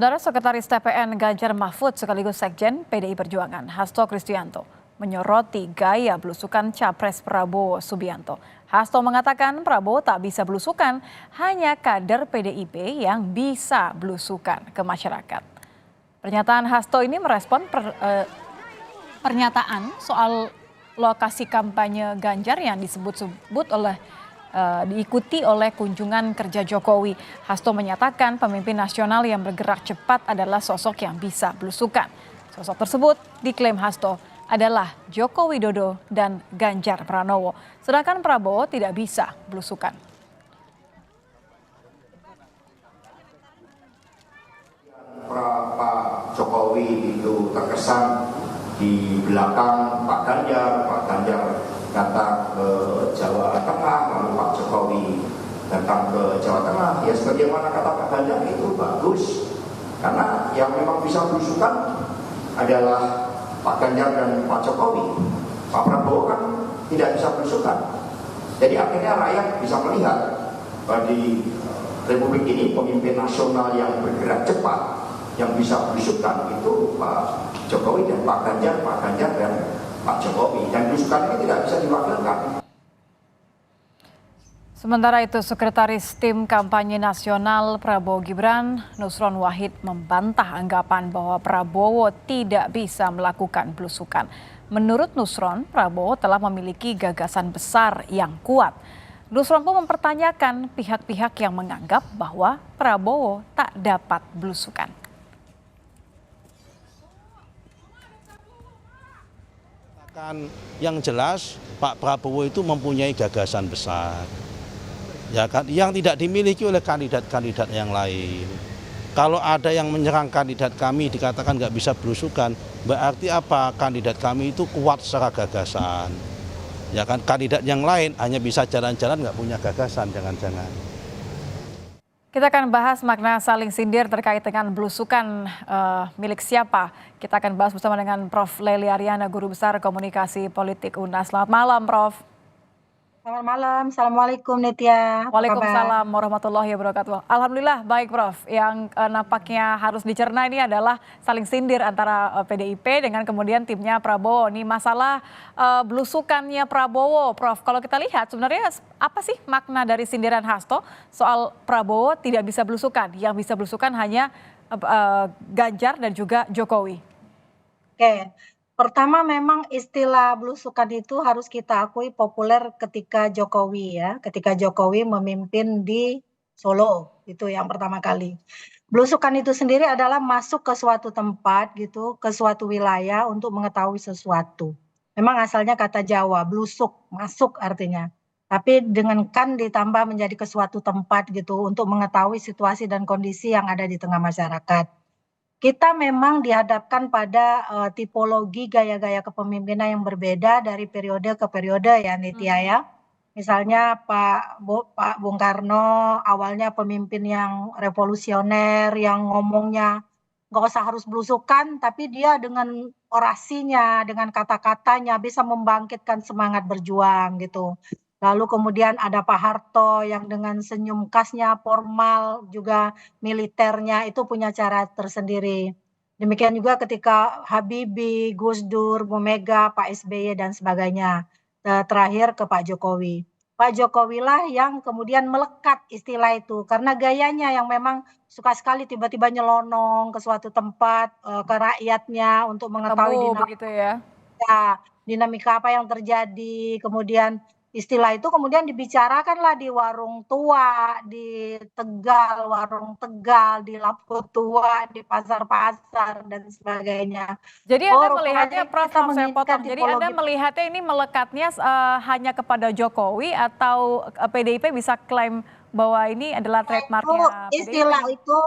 Saudara Sekretaris TPN Ganjar Mahfud sekaligus Sekjen PDI Perjuangan Hasto Kristianto menyoroti gaya belusukan Capres Prabowo Subianto. Hasto mengatakan Prabowo tak bisa belusukan, hanya kader PDIP yang bisa belusukan ke masyarakat. Pernyataan Hasto ini merespon pernyataan soal lokasi kampanye Ganjar yang disebut-sebut diikuti oleh kunjungan kerja Jokowi. Hasto menyatakan pemimpin nasional yang bergerak cepat adalah sosok yang bisa belusukan. Sosok tersebut diklaim Hasto adalah Joko Widodo dan Ganjar Pranowo. Sedangkan Prabowo tidak bisa belusukan. Pak Jokowi itu terkesan di belakang Pak Ganjar datang ke Jawa Tengah, lalu Pak Jokowi datang ke Jawa Tengah. Ya sebagaimana kata Pak Ganjar itu bagus, karena yang memang bisa belusukan adalah Pak Ganjar dan Pak Jokowi. Pak Prabowo kan tidak bisa belusukan. Jadi akhirnya rakyat bisa melihat bahwa di Republik ini pemimpin nasional yang bergerak cepat, yang bisa belusukan itu Pak Jokowi dan Pak Ganjar dan Pak Jokowi, dan belusukan ini tidak bisa diwakilkan. Sementara itu, Sekretaris Tim Kampanye Nasional Prabowo Gibran, Nusron Wahid membantah anggapan bahwa Prabowo tidak bisa melakukan belusukan. Menurut Nusron, Prabowo telah memiliki gagasan besar yang kuat. Nusron pun mempertanyakan pihak-pihak yang menganggap bahwa Prabowo tak dapat belusukan. Yang jelas Pak Prabowo itu mempunyai gagasan besar, ya kan, yang tidak dimiliki oleh kandidat-kandidat yang lain. Kalau ada yang menyerang kandidat kami dikatakan nggak bisa belusukan, berarti apa? Kandidat kami itu kuat secara gagasan, ya kan. Kandidat yang lain hanya bisa jalan-jalan, nggak punya gagasan, jangan-jangan. Kita akan bahas makna saling sindir terkait dengan belusukan milik siapa. Kita akan bahas bersama dengan Prof. Lely Aryana, Guru Besar Komunikasi Politik UNAS. Selamat malam, Prof. Selamat malam, Assalamualaikum Nitya. Waalaikumsalam warahmatullahi wabarakatuh. Alhamdulillah baik, Prof. Yang nampaknya harus dicerna ini adalah saling sindir antara PDIP dengan kemudian timnya Prabowo. Ini masalah belusukannya Prabowo, Prof. Kalau kita lihat sebenarnya apa sih makna dari sindiran Hasto soal Prabowo tidak bisa belusukan? Yang bisa belusukan hanya Ganjar dan juga Jokowi. Oke, pertama memang istilah belusukan itu harus kita akui populer ketika Jokowi ya, ketika Jokowi memimpin di Solo, itu yang pertama kali. Belusukan itu sendiri adalah masuk ke suatu tempat gitu, ke suatu wilayah untuk mengetahui sesuatu. Memang asalnya kata Jawa, belusuk, masuk artinya. Tapi dengan kan ditambah menjadi ke suatu tempat gitu untuk mengetahui situasi dan kondisi yang ada di tengah masyarakat. Kita memang dihadapkan pada tipologi gaya-gaya kepemimpinan yang berbeda dari periode ke periode ya Nitya ya. Misalnya Pak Bung Karno awalnya pemimpin yang revolusioner, yang ngomongnya nggak usah harus belusukan, tapi dia dengan orasinya, dengan kata-katanya bisa membangkitkan semangat berjuang gitu. Lalu kemudian ada Pak Harto yang dengan senyum khasnya formal juga militernya itu punya cara tersendiri. Demikian juga ketika Habibie, Gus Dur, Bu Mega, Pak SBY dan sebagainya. Terakhir ke Pak Jokowi. Pak Jokowi lah yang kemudian melekat istilah itu karena gayanya yang memang suka sekali tiba-tiba nyelonong ke suatu tempat ke rakyatnya untuk mengetahui Begitu ya. dinamika apa yang terjadi, kemudian istilah itu kemudian dibicarakanlah di warung tua, di Tegal, warung Tegal, di Lampu Tua, di pasar-pasar dan sebagainya. Jadi Anda melihatnya, Rupanya Prof, kita maaf saya menginginkan potong. Jadi Anda tipologi melihatnya ini melekatnya hanya kepada Jokowi atau PDIP bisa klaim bahwa ini adalah itu trademarknya istilah PDIP? itu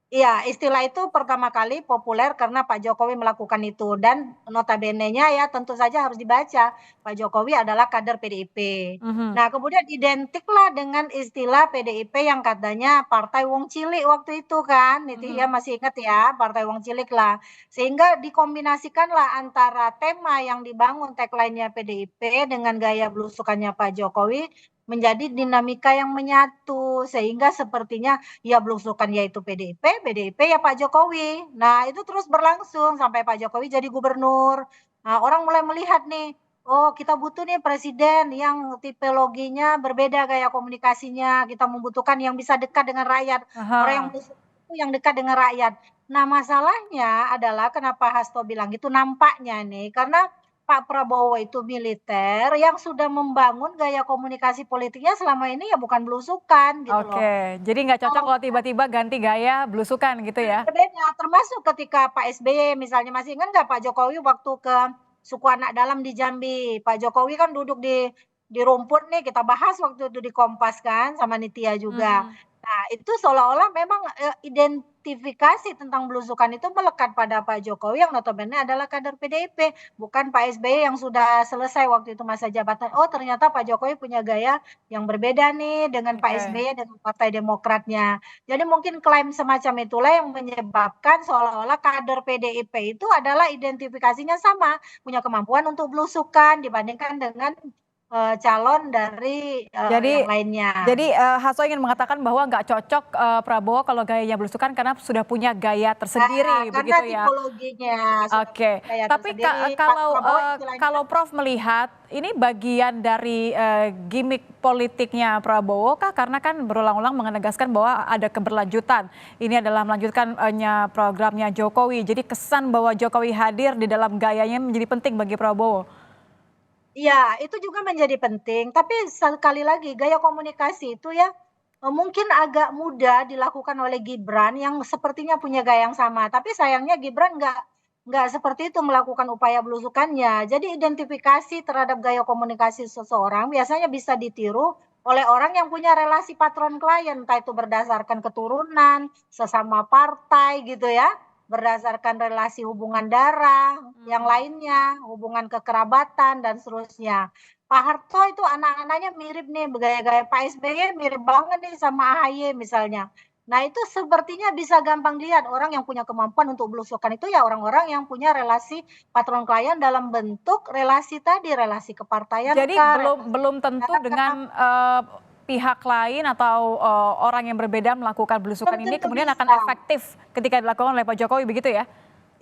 Iya, istilah itu pertama kali populer karena Pak Jokowi melakukan itu dan notabene-nya ya tentu saja harus dibaca, Pak Jokowi adalah kader PDIP. Mhm. Nah, kemudian identiklah dengan istilah PDIP yang katanya Partai Wong Cilik waktu itu kan, itu ya masih ingat ya, Partai Wong Cilik lah. Sehingga dikombinasikanlah antara tema yang dibangun tagline-nya PDIP dengan gaya belusukannya Pak Jokowi, menjadi dinamika yang menyatu sehingga sepertinya ya belusukan yaitu PDIP, PDIP ya Pak Jokowi. Nah, itu terus berlangsung sampai Pak Jokowi jadi gubernur. Nah, orang mulai melihat nih, oh kita butuh nih presiden yang tipologinya berbeda gaya komunikasinya. Kita membutuhkan yang bisa dekat dengan rakyat. Orang yang Aha. belusukan itu yang dekat dengan rakyat. Nah, masalahnya adalah kenapa Hasto bilang gitu nampaknya nih karena Pak Prabowo itu militer yang sudah membangun gaya komunikasi politiknya selama ini ya bukan belusukan gitu loh. Oke, jadi nggak cocok Oh, kalau tiba-tiba ganti gaya belusukan gitu ya? berbeda, termasuk ketika Pak SBY misalnya, masih ingat nggak Pak Jokowi waktu ke suku anak dalam di Jambi, Pak Jokowi kan duduk di rumput nih, kita bahas waktu itu di Kompas kan sama Nitya juga. Mhm. Nah, itu seolah-olah memang, identifikasi tentang belusukan itu melekat pada Pak Jokowi yang notabene adalah kader PDIP, bukan Pak SBY yang sudah selesai waktu itu masa jabatan. Oh, ternyata Pak Jokowi punya gaya yang berbeda nih dengan Pak Oke. SBY dengan Partai Demokratnya. Jadi mungkin klaim semacam itulah yang menyebabkan seolah-olah kader PDIP itu adalah identifikasinya sama, punya kemampuan untuk belusukan dibandingkan dengan, calon dari, yang Jadi lainnya. jadi, Hasto ingin mengatakan bahwa nggak cocok, Prabowo kalau gayanya belusukan karena sudah punya gaya Nah, tersendiri karena begitu ya? tipologinya sudah punya Oke, gaya tapi tersendiri, Pak kalau, Prabowo istilahnya kalau kan Prof melihat ini bagian dari, gimik politiknya Prabowo kah? Karena kan berulang-ulang menegaskan bahwa ada keberlanjutan. Ini adalah melanjutkan, programnya Jokowi. Jadi kesan bahwa Jokowi hadir di dalam gayanya menjadi penting bagi Prabowo. iya, itu juga menjadi penting, tapi sekali lagi gaya komunikasi itu ya, mungkin agak mudah dilakukan oleh Gibran yang sepertinya punya gaya yang sama, tapi sayangnya Gibran nggak seperti itu melakukan upaya belusukannya. Jadi identifikasi terhadap gaya komunikasi seseorang biasanya bisa ditiru oleh orang yang punya relasi patron klien, entah itu berdasarkan keturunan, sesama partai gitu ya, berdasarkan relasi hubungan darah, yang Mmm. lainnya, hubungan kekerabatan dan seterusnya. Pak Harto itu anak-anaknya mirip nih, gaya-gaya Pak SBY mirip banget nih sama AHY misalnya. Nah, itu sepertinya bisa gampang dilihat orang yang punya kemampuan untuk belusukan itu ya orang-orang yang punya relasi patron klien dalam bentuk relasi tadi, relasi kepartaian Jadi kah, belum relasi belum tentu negara kah, dengan, pihak lain atau, orang yang berbeda melakukan belusukan belum ini tentu kemudian akan bisa. efektif ketika dilakukan oleh Pak Jokowi begitu ya?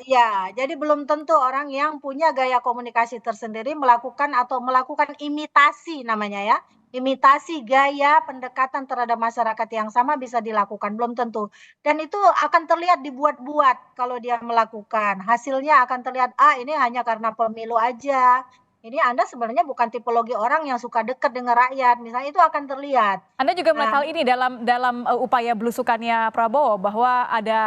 Iya, jadi belum tentu orang yang punya gaya komunikasi tersendiri melakukan imitasi namanya ya, imitasi gaya pendekatan terhadap masyarakat yang sama bisa dilakukan, belum tentu. Dan itu akan terlihat dibuat-buat kalau dia melakukan, hasilnya akan terlihat, "Ah, ini hanya karena pemilu aja, ini Anda sebenarnya bukan tipologi orang yang suka dekat dengan rakyat," misalnya itu akan terlihat. Anda juga Nah, melihat hal ini dalam dalam, upaya belusukannya Prabowo bahwa ada,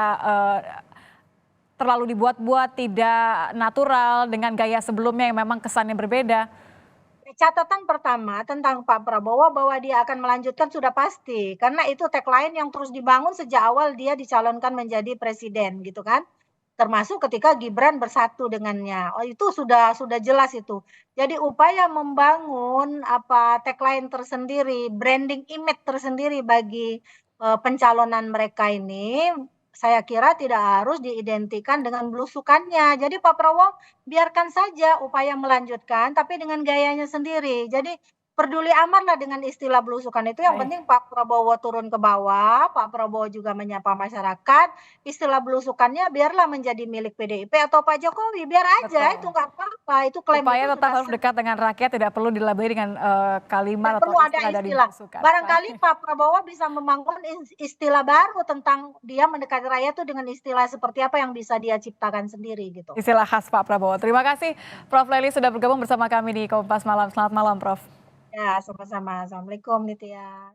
terlalu dibuat-buat, tidak natural dengan gaya sebelumnya yang memang kesannya berbeda? catatan pertama tentang Pak Prabowo bahwa dia akan melanjutkan sudah pasti, karena itu tagline yang terus dibangun sejak awal dia dicalonkan menjadi presiden gitu kan. Termasuk ketika Gibran bersatu dengannya. Oh itu sudah jelas itu. Jadi upaya membangun apa tagline tersendiri, branding image tersendiri bagi pencalonan mereka ini saya kira tidak harus diidentikan dengan belusukannya. Jadi Pak Prabowo biarkan saja upaya melanjutkan, tapi dengan gayanya sendiri. Jadi peduli amatlah dengan istilah belusukan itu, yang Baik. penting Pak Prabowo turun ke bawah, Pak Prabowo juga menyapa masyarakat, istilah belusukannya biarlah menjadi milik PDIP atau Pak Jokowi, biar aja itu Betul. nggak apa-apa, itu klaim itu Upaya tetap sudah harus dekat dengan rakyat, tidak perlu dilabeli dengan, tidak kalimat atau perlu ada istilah dari istilah. belusukan. Barangkali Baik. Pak Prabowo bisa membangun istilah baru tentang dia mendekati rakyat itu dengan istilah seperti apa yang bisa dia ciptakan sendiri gitu. Istilah khas Pak Prabowo. Terima kasih Prof. Lely sudah bergabung bersama kami di Kompas Malam. Selamat malam, Prof. Ya, sama-sama. Assalamualaikum Nitya.